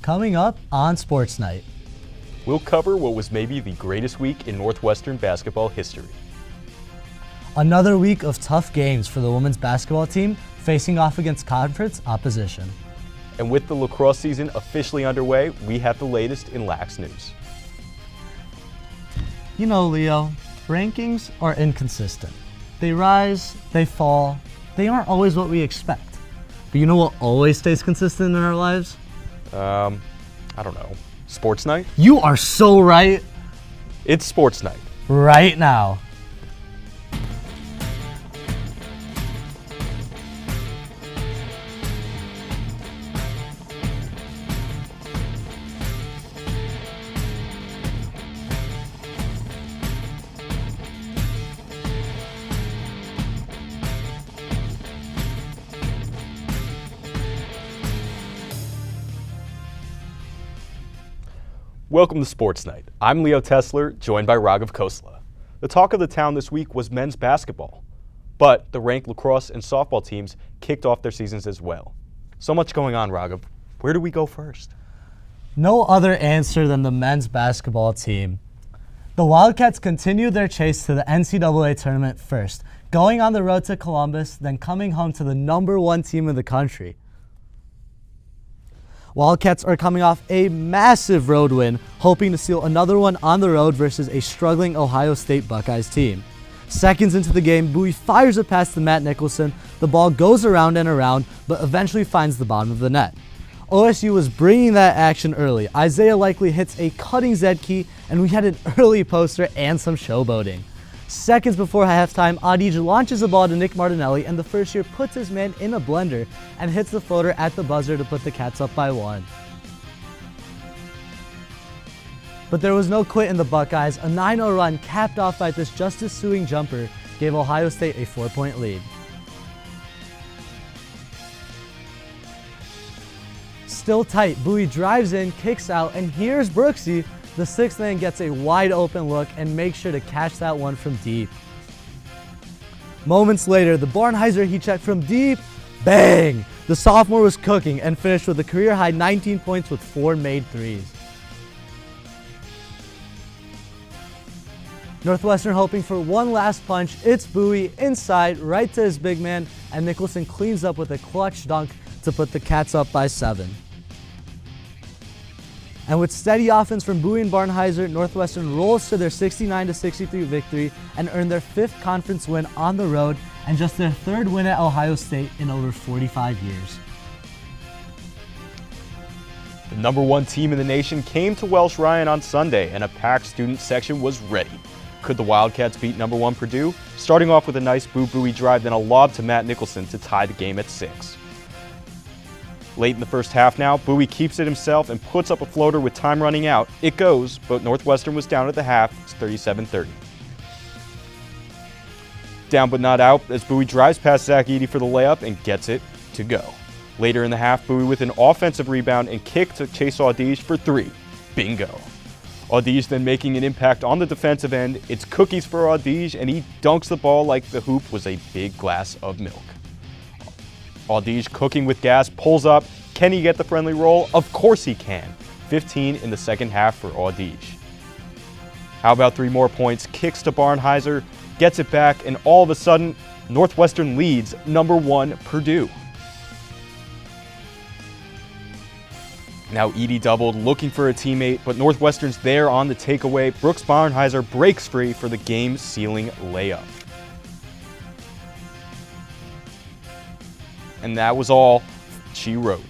coming up on Sports Night. We'll cover what was maybe the greatest week in Northwestern basketball history. Another week of tough games for the women's basketball team facing off against conference opposition. And with the lacrosse season officially underway, we have the latest in lax news. You know, Leo, rankings are inconsistent. They rise, they fall, they aren't always what we expect. But you know what always stays consistent in our lives? I don't know. Sports Night? You are so right. It's Sports Night. Right now. Welcome to Sports Night. I'm Leo Tesler, joined by Raghav Khosla. The talk of the town this week was men's basketball, but the ranked lacrosse and softball teams kicked off their seasons as well. So much going on, Raghav. Where do we go first? No other answer than the men's basketball team. The Wildcats continued their chase to the NCAA tournament first, going on the road to Columbus, then coming home to the #1 team in the country. Wildcats are coming off a massive road win, hoping to steal another one on the road versus a struggling Ohio State Buckeyes team. Seconds into the game, Bowie fires a pass to Matt Nicholson. The ball goes around and around, but eventually finds the bottom of the net. OSU was bringing that action early. Isaiah Likely hits a cutting Z key, and we had an early poster and some showboating. Seconds before halftime, Adij launches the ball to Nick Martinelli, and the first year puts his man in a blender and hits the floater at the buzzer to put the Cats up by 1. But there was no quit in the Buckeyes. A 9-0 run capped off by this justice-suing jumper gave Ohio State a 4-point lead. Still tight, Bowie drives in, kicks out, and here's Brooksy. The sixth man gets a wide open look and makes sure to catch that one from deep. Moments later, the Barnheiser heat check from deep, bang! The sophomore was cooking and finished with a career-high 19 points with 4 made threes. Northwestern hoping for one last punch. It's Bowie inside, right to his big man, and Nicholson cleans up with a clutch dunk to put the Cats up by 7. And with steady offense from Bowie and Barnheiser, Northwestern rolls to their 69-63 victory and earned their 5th conference win on the road and just their 3rd win at Ohio State in over 45 years. The #1 team in the nation came to Welsh Ryan on Sunday, and a packed student section was ready. Could the Wildcats beat #1 Purdue? Starting off with a nice Bowie drive, then a lob to Matt Nicholson to tie the game at 6. Late in the first half now, Bowie keeps it himself and puts up a floater with time running out. It goes, but Northwestern was down at the half. It's 37-30. Down but not out as Bowie drives past Zach Eady for the layup and gets it to go. Later in the half, Bowie with an offensive rebound and kick to Chase Audige for 3. Bingo. Audige then making an impact on the defensive end. It's cookies for Audige, and he dunks the ball like the hoop was a big glass of milk. Audige cooking with gas, pulls up. Can he get the friendly roll? Of course he can. 15 in the second half for Audige. How about 3 more points? Kicks to Barnheiser, gets it back, and all of a sudden, Northwestern leads #1 Purdue. Now Eady doubled, looking for a teammate, but Northwestern's there on the takeaway. Brooks Barnheiser breaks free for the game-sealing layup. And that was all she wrote.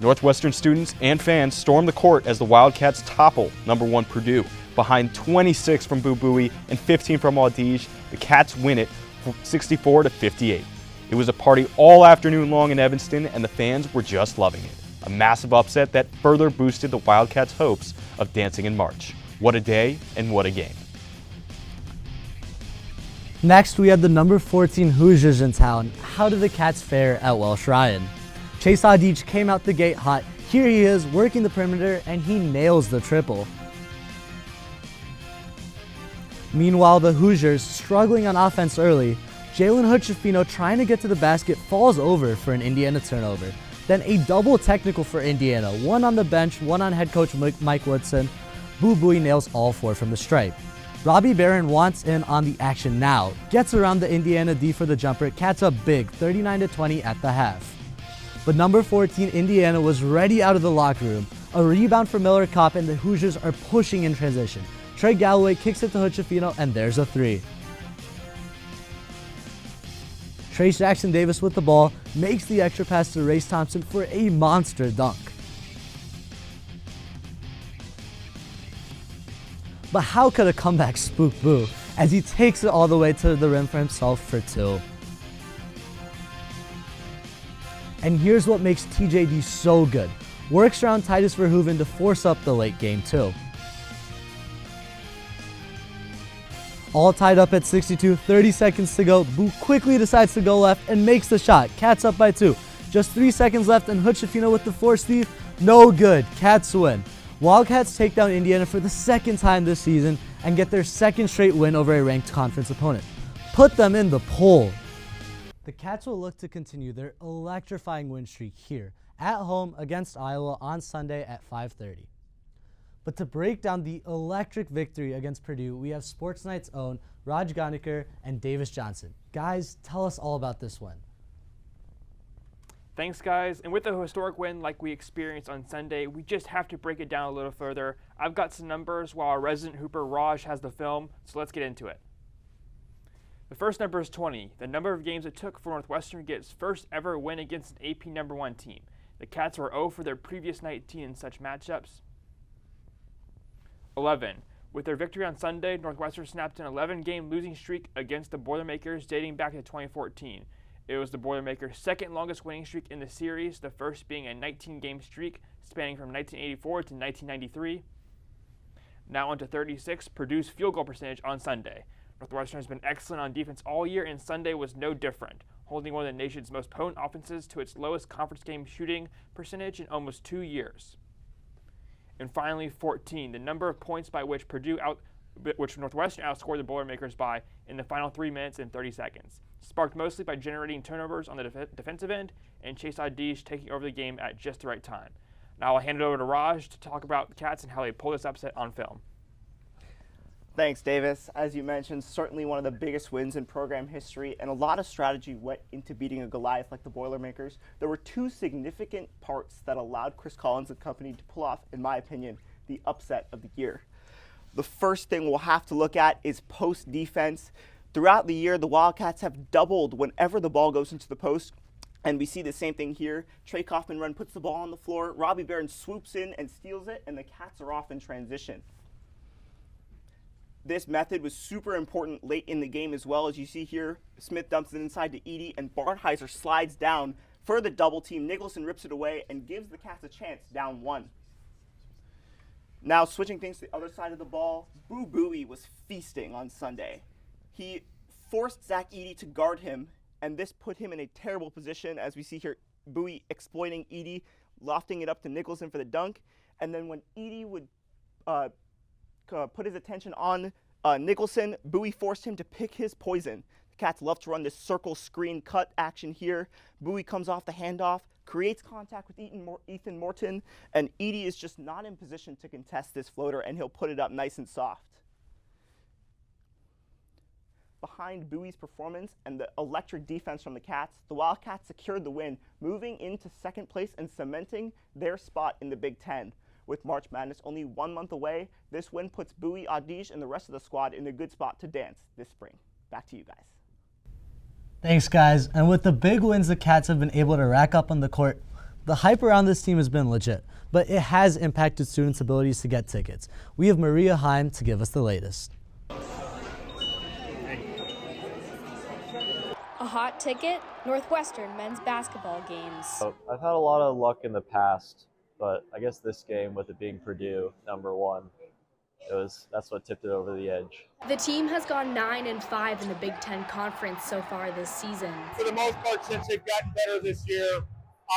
Northwestern students and fans stormed the court as the Wildcats topple #1 Purdue. Behind 26 from Bowie and 15 from Audige, the Cats win it 64-58. It was a party all afternoon long in Evanston, and the fans were just loving it. A massive upset that further boosted the Wildcats' hopes of dancing in March. What a day and what a game. Next, we had the #14 Hoosiers in town. How did the Cats fare at Welsh Ryan? Chase Audige came out the gate hot. Here he is working the perimeter, and he nails the triple. Meanwhile, the Hoosiers struggling on offense early. Jalen Hood-Schifino trying to get to the basket falls over for an Indiana turnover. Then a double technical for Indiana, one on the bench, one on head coach Mike Woodson. Bowie nails all 4 from the stripe. Robbie Barron wants in on the action now, gets around the Indiana D for the jumper, Cats up big 39-20 at the half. But number 14 Indiana was ready out of the locker room. A rebound for Miller Kopp and the Hoosiers are pushing in transition. Trey Galloway kicks it to Hood-Schifino and there's a 3. Trace Jackson Davis with the ball makes the extra pass to Race Thompson for a monster dunk. But how could a comeback spook Boo as he takes it all the way to the rim for himself for 2. And here's what makes TJD so good. Works around Titus Verhoeven to force up the late game too. All tied up at 62, 30 seconds to go. Boo quickly decides to go left and makes the shot. Cats up by 2. Just 3 seconds left and Hood-Schifino with the force thief. No good. Cats win. Wildcats take down Indiana for the 2nd time this season and get their 2nd straight win over a ranked conference opponent. Put them in the poll. The Cats will look to continue their electrifying win streak here at home against Iowa on Sunday at 5:30. But to break down the electric victory against Purdue, we have SportsNight's own Ghanekar and Davis Johnson. Guys, tell us all about this one. Thanks, guys. And with a historic win like we experienced on Sunday, we just have to break it down a little further. I've got some numbers while our resident hooper Raj has the film, so let's get into it. The first number is 20, the number of games it took for Northwestern to get its first ever win against an AP number 1 team. The Cats were 0 for their previous 19 in such matchups. 11. With their victory on Sunday, Northwestern snapped an 11-game losing streak against the Boilermakers dating back to 2014. It was the Boilermakers' 2nd longest winning streak in the series, the first being a 19-game streak spanning from 1984 to 1993. Now on to 36, Purdue's field goal percentage on Sunday. Northwestern has been excellent on defense all year, and Sunday was no different, holding one of the nation's most potent offenses to its lowest conference game shooting percentage in almost 2 years. And finally, 14, the number of points by which Northwestern outscored the Boilermakers by in the final 3 minutes and 30 seconds, sparked mostly by generating turnovers on the defensive end and Chase Adish taking over the game at just the right time. Now I'll hand it over to Raj to talk about the Cats and how they pulled this upset on film. Thanks, Davis. As you mentioned, certainly one of the biggest wins in program history, and a lot of strategy went into beating a Goliath like the Boilermakers. There were 2 significant parts that allowed Chris Collins and company to pull off, in my opinion, the upset of the year. The first thing we'll have to look at is post defense. Throughout the year, the Wildcats have doubled whenever the ball goes into the post, and we see the same thing here. Trey Kaufman puts the ball on the floor, Robbie Barron swoops in and steals it, and the Cats are off in transition. This method was super important late in the game as well. As you see here, Smith dumps it inside to Edey, and Bartheiser slides down for the double team. Nicholson rips it away and gives the Cats a chance, down 1. Now switching things to the other side of the ball, Boo Buie was feasting on Sunday. He forced Zach Edey to guard him, and this put him in a terrible position. As we see here, Buie exploiting Edey, lofting it up to Nicholson for the dunk, and then when Edey would put his attention on Nicholson, Buie forced him to pick his poison. The Cats love to run this circle screen cut action here. Buie comes off the handoff, creates contact with Ethan Morton, and Edey is just not in position to contest this floater, and he'll put it up nice and soft. Behind Buie's performance and the electric defense from the Cats, the Wildcats secured the win, moving into 2nd place and cementing their spot in the Big Ten. With March Madness only 1 month away, this win puts Buie, Adish, and the rest of the squad in a good spot to dance this spring. Back to you guys. Thanks, guys. And with the big wins the Cats have been able to rack up on the court, the hype around this team has been legit, but it has impacted students' abilities to get tickets. We have Maria Heim to give us the latest. A hot ticket? Northwestern men's basketball games. I've had a lot of luck in the past, but I guess this game, with it being Purdue, number 1, that's what tipped it over the edge. The team has gone 9-5 in the Big Ten Conference so far this season. For the most part, since they've gotten better this year,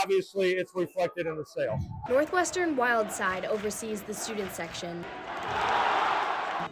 obviously it's reflected in the sales. Northwestern Wildside oversees the student section,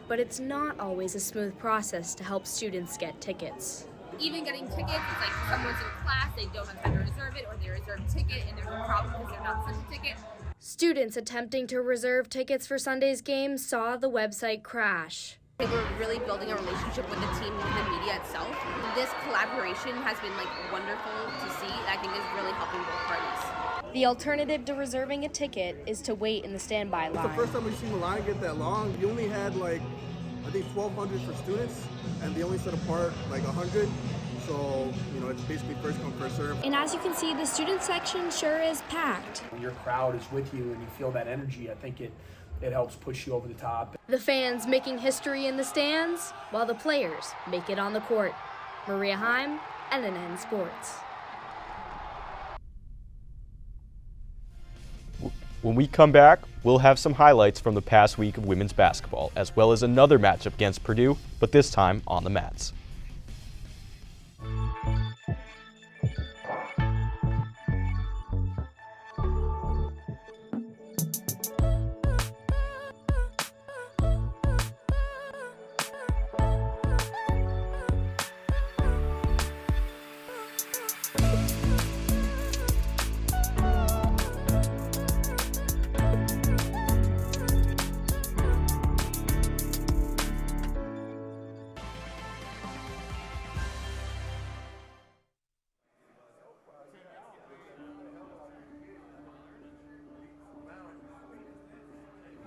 but it's not always a smooth process to help students get tickets. Even getting tickets, it's like someone's in class, they don't have time to reserve it, or they reserve a ticket and there's a problem because they're not sent a ticket. Students attempting to reserve tickets for Sunday's game saw the website crash. They were really building a relationship with the team and the media itself. This collaboration has been wonderful to see. I think is really helping both parties. The alternative to reserving a ticket is to wait in the standby line. It's the first time we've seen the line get that long. You only had I think 1,200 for students, and they only set apart 100. So, it's basically first come, first serve. And as you can see, the student section sure is packed. When your crowd is with you and you feel that energy, I think it helps push you over the top. The fans making history in the stands, while the players make it on the court. Maria Heim, NNN Sports. When we come back, we'll have some highlights from the past week of women's basketball, as well as another matchup against Purdue, but this time on the mats.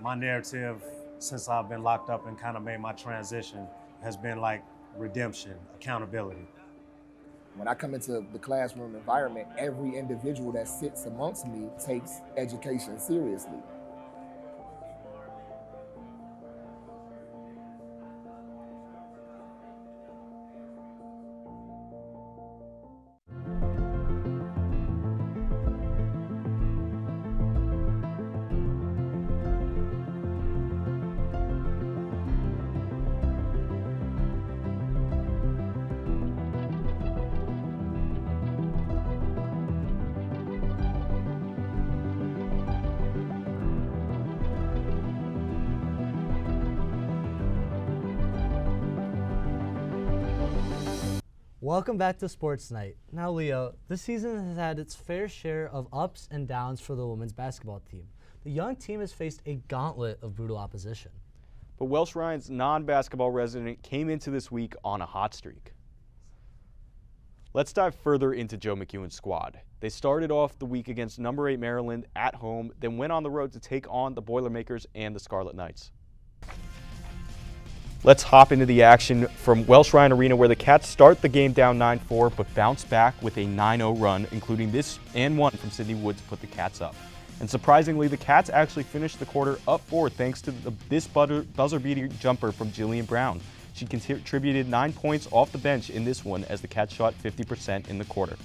My narrative since I've been locked up and kind of made my transition has been redemption, accountability. When I come into the classroom environment, every individual that sits amongst me takes education seriously. Welcome back to Sports Night. Now, Leo, this season has had its fair share of ups and downs for the women's basketball team. The young team has faced a gauntlet of brutal opposition. But Welsh Ryan's non-basketball resident came into this week on a hot streak. Let's dive further into Joe McEwen's squad. They started off the week against number 8 Maryland at home, then went on the road to take on the Boilermakers and the Scarlet Knights. Let's hop into the action from Welsh Ryan Arena, where the Cats start the game down 9-4, but bounce back with a 9-0 run, including this and one from Sydney Wood to put the Cats up. And surprisingly, the Cats actually finished the quarter up 4 thanks to this buzzer-beating jumper from Jillian Brown. She contributed 9 points off the bench in this one as the Cats shot 50% in the quarter.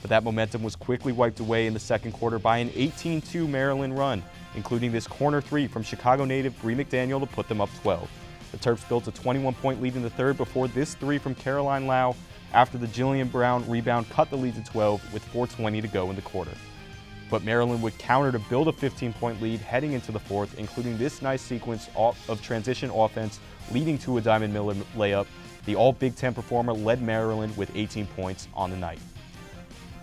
But that momentum was quickly wiped away in the second quarter by an 18-2 Maryland run, including this corner 3 from Chicago native Bree McDaniel to put them up 12. The Terps built a 21-point lead in the third before this 3 from Caroline Lau after the Jillian Brown rebound cut the lead to 12 with 4:20 to go in the quarter. But Maryland would counter to build a 15-point lead heading into the fourth, including this nice sequence of transition offense leading to a Diamond Miller layup. The all-Big Ten performer led Maryland with 18 points on the night.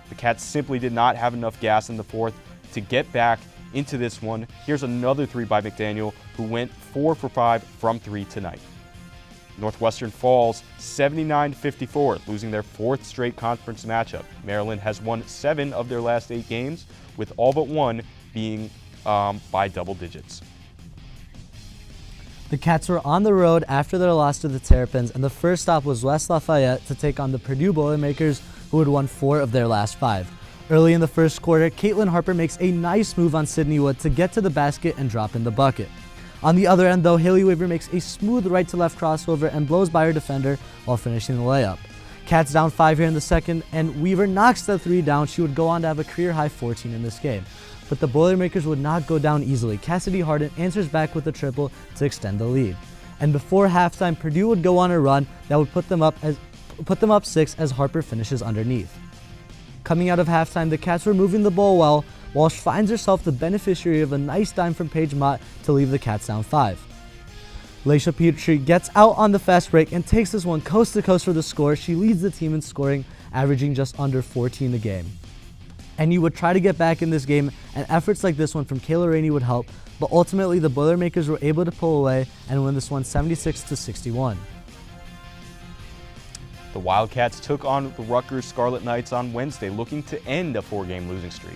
The Cats simply did not have enough gas in the fourth to get back into this one. Here's another 3 by McDaniel, who went 4 for 5 from 3 tonight. Northwestern falls 79-54, losing their 4th straight conference matchup. Maryland has won 7 of their last 8 games, with all but 1 being by double digits. The Cats were on the road after their loss to the Terrapins, and the first stop was West Lafayette to take on the Purdue Boilermakers, who had won 4 of their last 5. Early in the first quarter, Caitlin Harper makes a nice move on Sydney Wood to get to the basket and drop in the bucket. On the other end, though, Haley Weaver makes a smooth right-to-left crossover and blows by her defender while finishing the layup. Cats down 5 here in the second, and Weaver knocks the 3 down. She would go on to have a career-high 14 in this game. But the Boilermakers would not go down easily. Cassidy Harden answers back with a triple to extend the lead. And before halftime, Purdue would go on a run that would put them up 6 as Harper finishes underneath. Coming out of halftime, the Cats were moving the ball well. Walsh finds herself the beneficiary of a nice dime from Paige Mott to leave the Cats down 5. Laisha Petrie gets out on the fast break and takes this one coast to coast for the score. She leads the team in scoring, averaging just under 14 a game. NU would try to get back in this game, and efforts like this one from Kayla Rainey would help, but ultimately the Boilermakers were able to pull away and win this one 76-61. The Wildcats took on the Rutgers Scarlet Knights on Wednesday, looking to end a 4-game losing streak.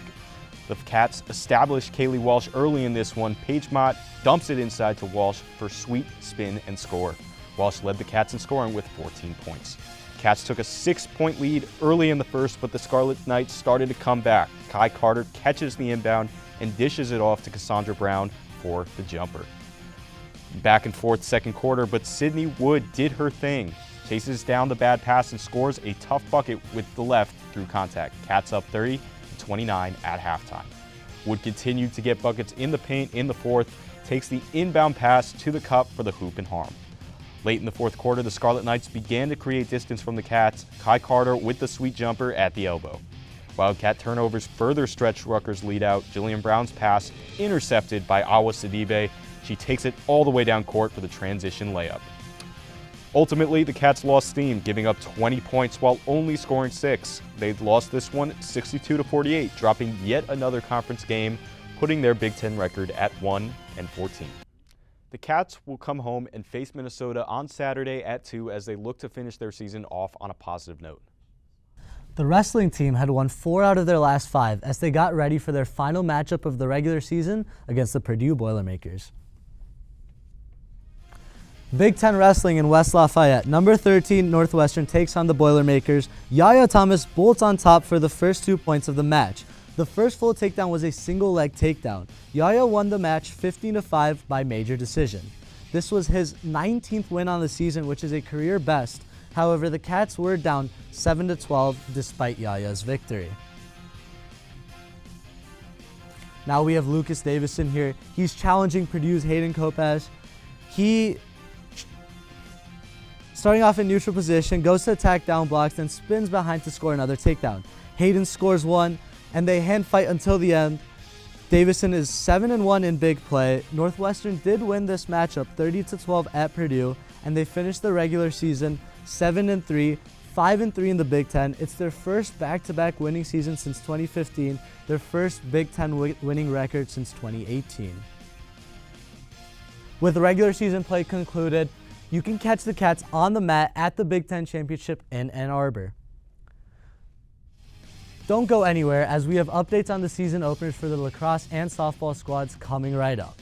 The Cats established Kaylee Walsh early in this one. Paige Mott dumps it inside to Walsh for sweet spin and score. Walsh led the Cats in scoring with 14 points. Cats took a 6-point lead early in the first, but the Scarlet Knights started to come back. Kai Carter catches the inbound and dishes it off to Cassandra Brown for the jumper. Back and forth second quarter, but Sydney Wood did her thing. Chases down the bad pass and scores a tough bucket with the left through contact. Cats up 30-29 at halftime. Wood continued to get buckets in the paint in the fourth, takes the inbound pass to the cup for the hoop and harm. Late in the fourth quarter, the Scarlet Knights began to create distance from the Cats. Kai Carter with the sweet jumper at the elbow. Wildcat turnovers further stretched Rutgers' lead out. Jillian Brown's pass intercepted by Awa Sidibe. She takes it all the way down court for the transition layup. Ultimately, the Cats lost steam, giving up 20 points while only scoring 6. They lost this one 62-48, dropping yet another conference game, putting their Big Ten record at 1-14. The Cats will come home and face Minnesota on Saturday at 2 as they look to finish their season off on a positive note. The wrestling team had won 4 out of their last 5 as they got ready for their final matchup of the regular season against the Purdue Boilermakers. Big Ten Wrestling in West Lafayette. Number 13 Northwestern takes on the Boilermakers. Yaya Thomas bolts on top for the first 2 points of the match. The first full takedown was a single leg takedown. Yaya won the match 15-5 by major decision. This was his 19th win on the season, which is a career best. However, the Cats were down 7-12 despite Yaya's victory. Now we have Lucas Davison here. He's challenging Purdue's Hayden Kopach. He, starting off in neutral position, goes to attack down blocks, then spins behind to score another takedown. Hayden scores one, and they hand fight until the end. Davison is 7-1 in big play. Northwestern did win this matchup 30-12 at Purdue, and they finished the regular season 7-3, 5-3 in the Big Ten. It's their first back-to-back winning season since 2015, their first Big Ten winning record since 2018. With regular season play concluded, you can catch the Cats on the mat at the Big Ten Championship in Ann Arbor. Don't go anywhere as we have updates on the season openers for the lacrosse and softball squads coming right up.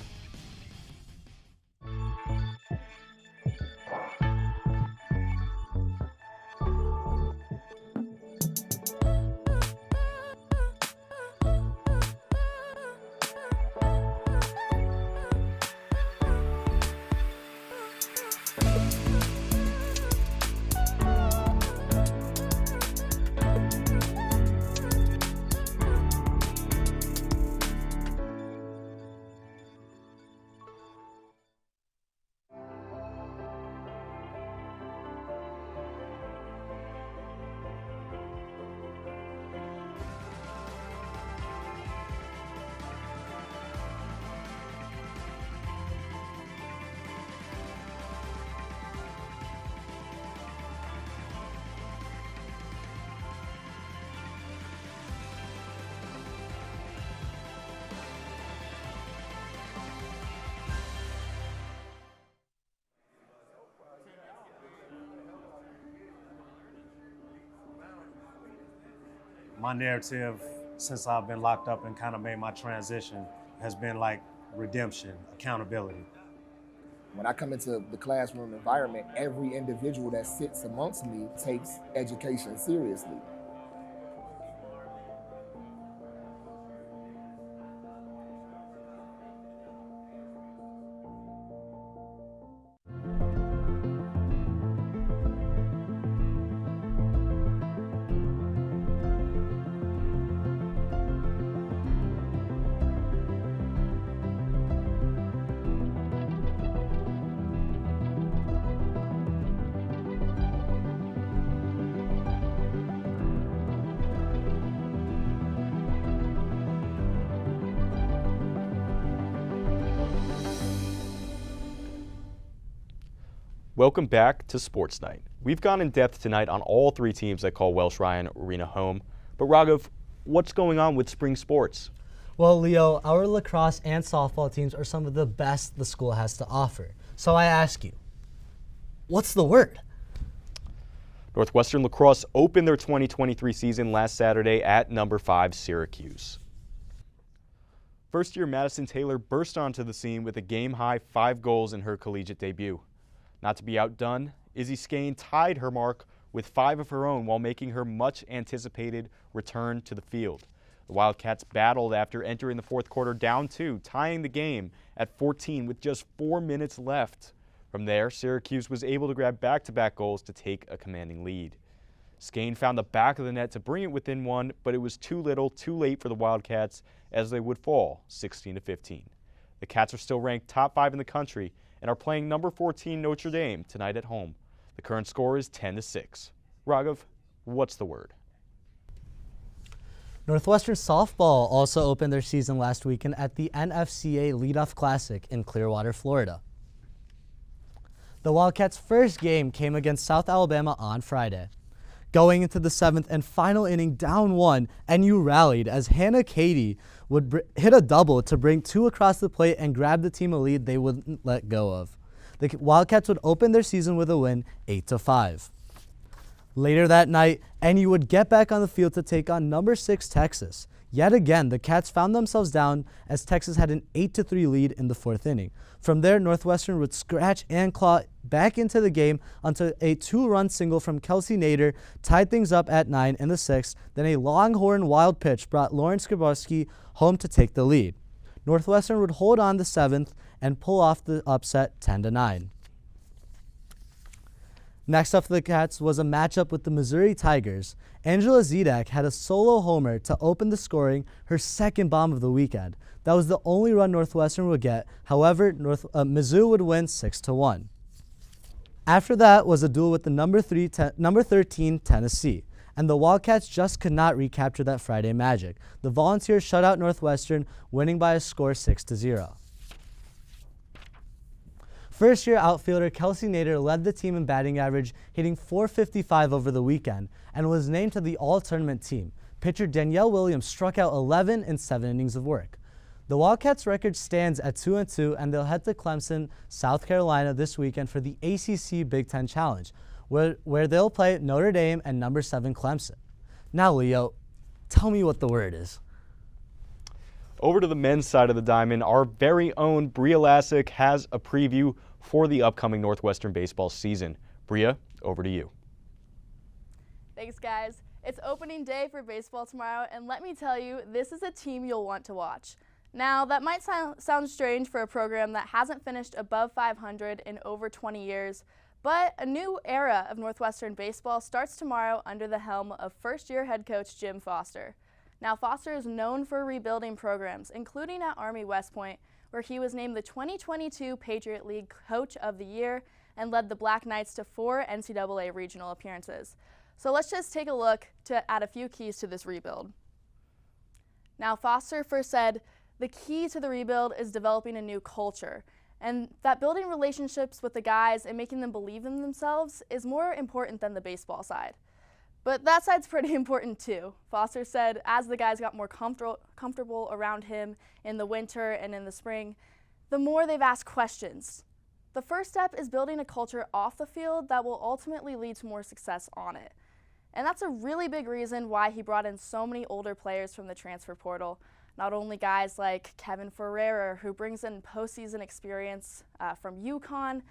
My narrative since I've been locked up and kind of made my transition has been like redemption, accountability. When I come into the classroom environment, every individual that sits amongst me takes education seriously. Welcome back to Sports Night. We've gone in depth tonight on all three teams that call Welsh Ryan Arena home. But Raghav, what's going on with spring sports? Well, Leo, our lacrosse and softball teams are some of the best the school has to offer. So I ask you, what's the word? Northwestern lacrosse opened their 2023 season last Saturday at number 5 Syracuse. First-year Madison Taylor burst onto the scene with a game-high 5 goals in her collegiate debut. Not to be outdone, Izzy Skane tied her mark with 5 of her own while making her much-anticipated return to the field. The Wildcats battled after entering the fourth quarter down 2, tying the game at 14 with just 4 minutes left. From there, Syracuse was able to grab back-to-back goals to take a commanding lead. Skane found the back of the net to bring it within 1, but it was too little, too late for the Wildcats as they would fall 16-15. The Cats are still ranked top 5 in the country and are playing number 14 Notre Dame tonight at home. The current score is 10-6. Raghav, what's the word? Northwestern softball also opened their season last weekend at the NFCA Leadoff Classic in Clearwater, Florida. The Wildcats' first game came against South Alabama on Friday. Going into the 7th and final inning down 1, NU rallied as Hannah Cady would hit a double to bring 2 across the plate and grab the team a lead they wouldn't let go of. The Wildcats would open their season with a win 8-5. Later that night, NU would get back on the field to take on number 6 Texas. Yet again, the Cats found themselves down as Texas had an 8-3 lead in the 4th inning. From there, Northwestern would scratch and claw back into the game until a 2-run single from Kelsey Nader tied things up at 9 in the 6th. Then a Longhorn wild pitch brought Lauren Skrbowski home to take the lead. Northwestern would hold on the 7th and pull off the upset 10-9. Next up for the Cats was a matchup with the Missouri Tigers. Angela Zedak had a solo homer to open the scoring, her second bomb of the weekend. That was the only run Northwestern would get. However, Mizzou would win 6-1. After that was a duel with the number 13 Tennessee, and the Wildcats just could not recapture that Friday magic. The Volunteers shut out Northwestern, winning by a score 6-0. First-year outfielder Kelsey Nader led the team in batting average, hitting .455 over the weekend, and was named to the All-Tournament team. Pitcher Danielle Williams struck out 11 in 7 innings of work. The Wildcats' record stands at 2-2, and they'll head to Clemson, South Carolina this weekend for the ACC Big Ten Challenge, where they'll play Notre Dame and number 7 Clemson. Now, Leo, tell me what the word is. Over to the men's side of the diamond, our very own Brea Lassek has a preview for the upcoming Northwestern baseball season. Brea, over to you. Thanks, guys. It's opening day for baseball tomorrow, and let me tell you, this is a team you'll want to watch. Now, that might sound strange for a program that hasn't finished above 500 in over 20 years, but a new era of Northwestern baseball starts tomorrow under the helm of first-year head coach Jim Foster. Now, Foster is known for rebuilding programs, including at Army West Point, where he was named the 2022 Patriot League Coach of the Year and led the Black Knights to 4 NCAA regional appearances. So let's just take a look at a few keys to this rebuild. Now, Foster first said, the key to the rebuild is developing a new culture, and that building relationships with the guys and making them believe in themselves is more important than the baseball side. But that side's pretty important too. Foster said as the guys got more comfortable around him in the winter and in the spring, the more they've asked questions. The first step is building a culture off the field that will ultimately lead to more success on it. And that's a really big reason why he brought in so many older players from the transfer portal. Not only guys like Kevin Ferreira, who brings in postseason experience from UConn,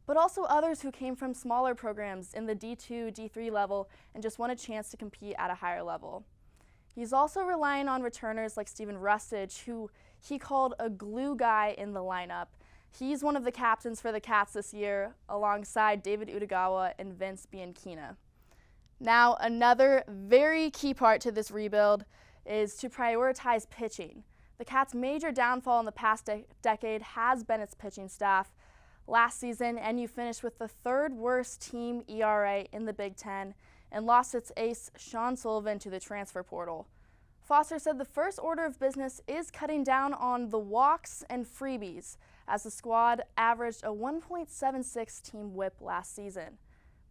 but also others who came from smaller programs in the D2, D3 level and just want a chance to compete at a higher level. He's also relying on returners like Steven Rustage, who he called a glue guy in the lineup. He's one of the captains for the Cats this year, alongside David Utagawa and Vince Bianchina. Now, another very key part to this rebuild is to prioritize pitching. The Cats' major downfall in the past decade has been its pitching staff. Last season, NU finished with the 3rd worst team ERA in the Big Ten and lost its ace, Sean Sullivan, to the transfer portal. Foster said the first order of business is cutting down on the walks and freebies, as the squad averaged a 1.76 team whip last season.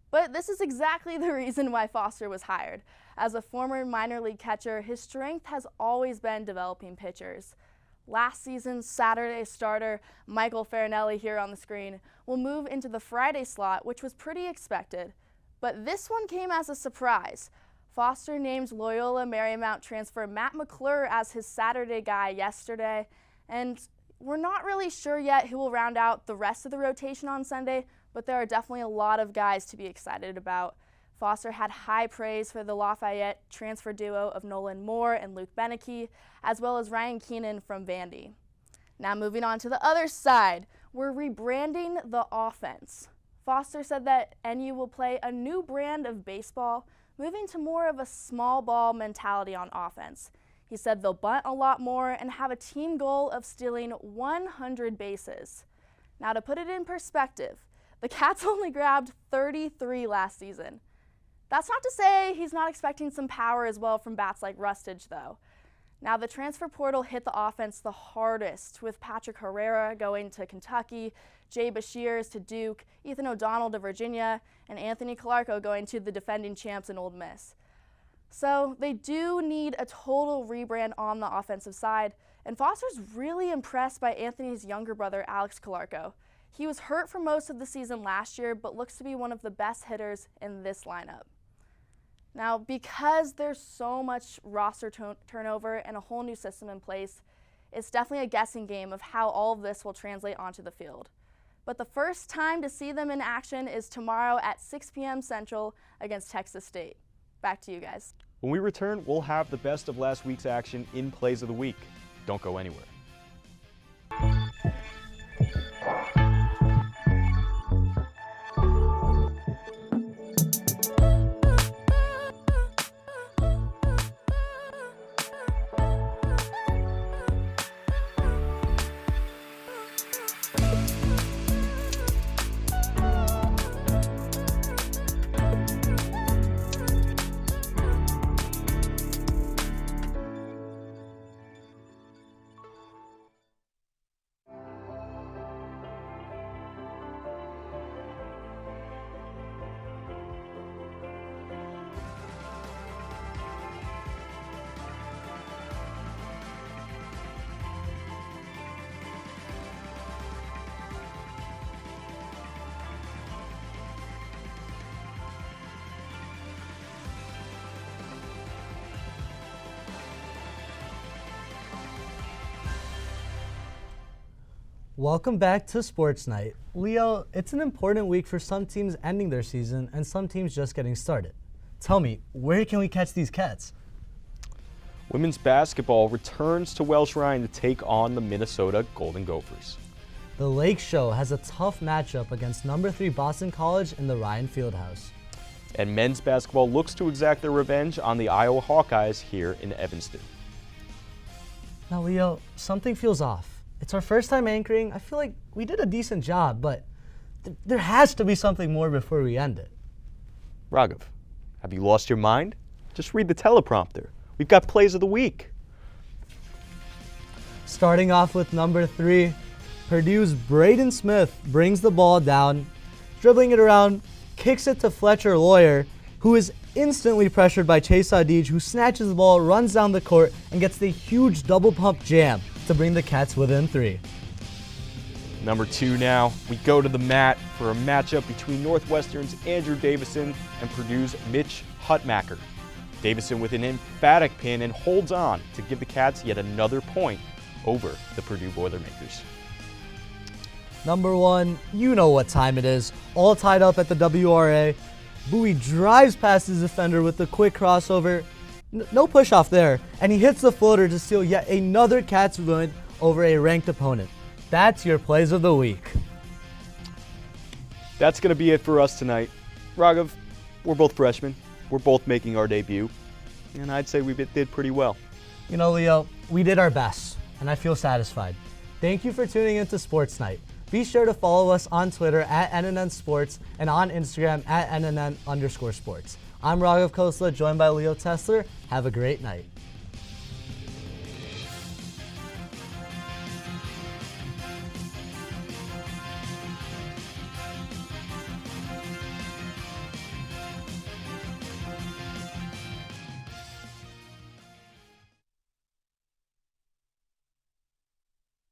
But this is exactly the reason why Foster was hired. As a former minor league catcher, his strength has always been developing pitchers. Last season's Saturday starter, Michael Farinelli, here on the screen, will move into the Friday slot, which was pretty expected. But this one came as a surprise. Foster named Loyola Marymount transfer Matt McClure as his Saturday guy yesterday, and we're not really sure yet who will round out the rest of the rotation on Sunday, but there are definitely a lot of guys to be excited about. Foster had high praise for the Lafayette transfer duo of Nolan Moore and Luke Beneke, as well as Ryan Keenan from Vandy. Now moving on to the other side, we're rebranding the offense. Foster said that NU will play a new brand of baseball, moving to more of a small ball mentality on offense. He said they'll bunt a lot more and have a team goal of stealing 100 bases. Now to put it in perspective, the Cats only grabbed 33 last season. That's not to say he's not expecting some power as well from bats like Rustage, though. Now, the transfer portal hit the offense the hardest, with Patrick Herrera going to Kentucky, Jay Bashirs to Duke, Ethan O'Donnell to Virginia, and Anthony Calarco going to the defending champs in Ole Miss. So they do need a total rebrand on the offensive side, and Foster's really impressed by Anthony's younger brother, Alex Calarco. He was hurt for most of the season last year, but looks to be one of the best hitters in this lineup. Now, because there's so much roster turnover and a whole new system in place, it's definitely a guessing game of how all of this will translate onto the field. But the first time to see them in action is tomorrow at 6 p.m. Central against Texas State. Back to you guys. When we return, we'll have the best of last week's action in Plays of the Week. Don't go anywhere. Welcome back to Sports Night. Leo, it's an important week for some teams ending their season and some teams just getting started. Tell me, where can we catch these Cats? Women's basketball returns to Welsh Ryan to take on the Minnesota Golden Gophers. The Lake Show has a tough matchup against number 3 Boston College in the Ryan Fieldhouse. And men's basketball looks to exact their revenge on the Iowa Hawkeyes here in Evanston. Now, Leo, something feels off. It's our first time anchoring. I feel like we did a decent job, but there has to be something more before we end it. Raghav, have you lost your mind? Just read the teleprompter. We've got Plays of the Week. Starting off with number 3, Purdue's Braden Smith brings the ball down, dribbling it around, kicks it to Fletcher Lawyer, who is instantly pressured by Chase Adige, who snatches the ball, runs down the court, and gets the huge double pump jam to bring the Cats within 3. Number 2 now, we go to the mat for a matchup between Northwestern's Andrew Davison and Purdue's Mitch Hutmacher. Davison with an emphatic pin and holds on to give the Cats yet another point over the Purdue Boilermakers. Number 1, you know what time it is. All tied up at the WRA. Bowie drives past his defender with a quick crossover. No push off there, and he hits the floater to steal yet another Cats win over a ranked opponent. That's your Plays of the Week. That's going to be it for us tonight. Raghav, we're both freshmen. We're both making our debut, and I'd say we did pretty well. You know, Leo, we did our best, and I feel satisfied. Thank you for tuning into Sports Night. Be sure to follow us on Twitter at NNN Sports and on Instagram at NNN_sports. I'm Raghav Khosla, joined by Leo Tesler. Have a great night.